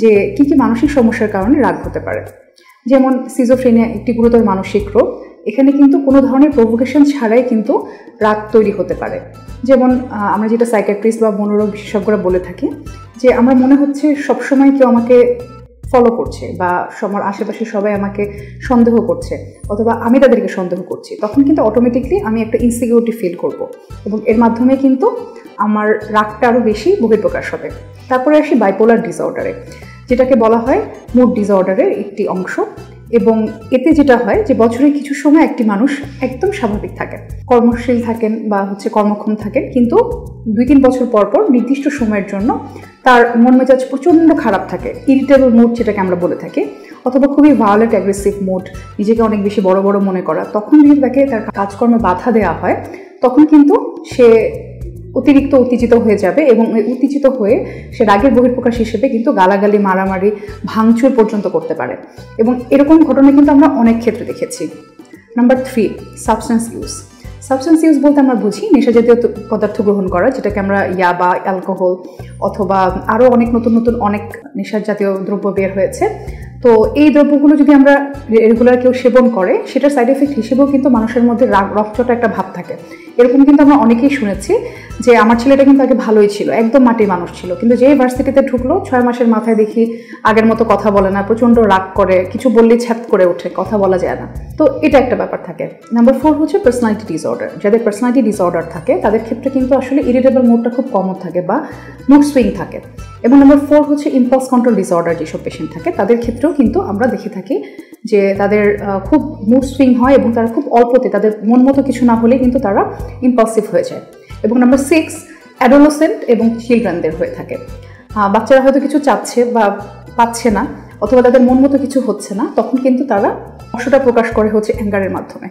যে কি কি মানসিক সমস্যার কারণে রাগ হতে পারে। যেমন সিজোফ্রেনিয়া একটি গুরুতর মানসিক রোগ, এখানে কিন্তু কোনো ধরনের প্রভোকেশন ছাড়াই কিন্তু রাগ তৈরি হতে পারে। যেমন আমরা যেটা সাইকিয়াট্রিস্ট বা মনোরোগ বিশেষজ্ঞরা বলে থাকি যে আমার মনে হচ্ছে সবসময় কেউ আমাকে ফলো করছে বা আমার আশেপাশে সবাই আমাকে সন্দেহ করছে অথবা আমি তাদেরকে সন্দেহ করছি, তখন কিন্তু অটোমেটিকলি আমি একটা ইনসিকিউরিটি ফিল করব এবং এর মাধ্যমে কিন্তু আমার রাগটা আরও বেশি বহিঃপ্রকাশ হবে। তারপরে আসি বাইপোলার ডিসঅর্ডারে, যেটাকে বলা হয় মুড ডিসঅর্ডারের একটি অংশ। এবং এতে যেটা হয় যে বছরে কিছু সময় একটি মানুষ একদম স্বাভাবিক থাকেন, কর্মশীল থাকেন বা কর্মক্ষম থাকেন, কিন্তু 2-3 বছর পর পর নির্দিষ্ট সময়ের জন্য তার মন মেজাজ প্রচণ্ড খারাপ থাকে, ইরিটেবল মুড যেটাকে আমরা বলে থাকি, অথবা খুবই ভায়োলেন্ট অ্যাগ্রেসিভ মুড, নিজেকে অনেক বেশি বড় বড় মনে করা। তখন যদি তাকে তার কাজকর্মে বাধা দেওয়া হয় তখন কিন্তু সে অতিরিক্ত উত্তেজিত হয়ে যাবে এবং উত্তেজিত হয়ে সে রাগের বহিঃপ্রকাশ হিসেবে কিন্তু গালাগালি, মারামারি, ভাঙচুর পর্যন্ত করতে পারে। এবং এরকম ঘটনা কিন্তু আমরা অনেক ক্ষেত্রে দেখেছি। Number 3, substance use. Substance use বলতে আমরা বুঝি নেশা জাতীয় পদার্থ গ্রহণ করা, যেটাকে আমরা ইয়াবা, অ্যালকোহল অথবা আরও অনেক নতুন নতুন অনেক নেশার জাতীয় দ্রব্য বের হয়েছে। তো এই দ্রব্যগুলো যদি আমরা রেগুলার কেউ সেবন করে, সেটার সাইড এফেক্ট হিসেবেও কিন্তু মানুষের মধ্যে রকচটা একটা ভাব থাকে। এরকম কিন্তু আমরা অনেকেই শুনেছি যে আমার ছেলেটা কিন্তু আগে ভালোই ছিল, একদম মাটির মানুষ ছিল, কিন্তু যেই ভার্সিটিতে ঢুকলো 6 মাসের মাথায় দেখি আগের মতো কথা বলে না, প্রচণ্ড রাগ করে, কিছু বললেই ছ্যাপ করে ওঠে, কথা বলা যায় না। তো এটা একটা ব্যাপার থাকে। নাম্বার 4 হচ্ছে পার্সোনালিটি ডিসঅর্ডার। যাদের পার্সোনালিটি ডিসঅর্ডার থাকে তাদের ক্ষেত্রে কিন্তু আসলে ইরিটেবল মুডটা খুব কমন থাকে বা মুড সুইং থাকে। এবং নাম্বার 4 হচ্ছে ইম্পালস কন্ট্রোল ডিসঅর্ডার। যেসব পেশেন্ট থাকে তাদের ক্ষেত্রেও কিন্তু আমরা দেখে থাকি যে তাদের খুব মুড সুইং হয় এবং তারা খুব অল্পতে, তাদের মন মতো কিছু না হলে কিন্তু তারা ইম্পালসিভ হয়ে যায়। এবং নাম্বার 6, অ্যাডোলেসেন্ট এবং চিলড্রেনদের হয়ে থাকে। বাচ্চারা হয়তো কিছু চাচ্ছে বা পাচ্ছে না অথবা তাদের মন মতো কিছু হচ্ছে না, তখন কিন্তু তারা কষ্টটা প্রকাশ করে হচ্ছে অ্যাঙ্গারের মাধ্যমে।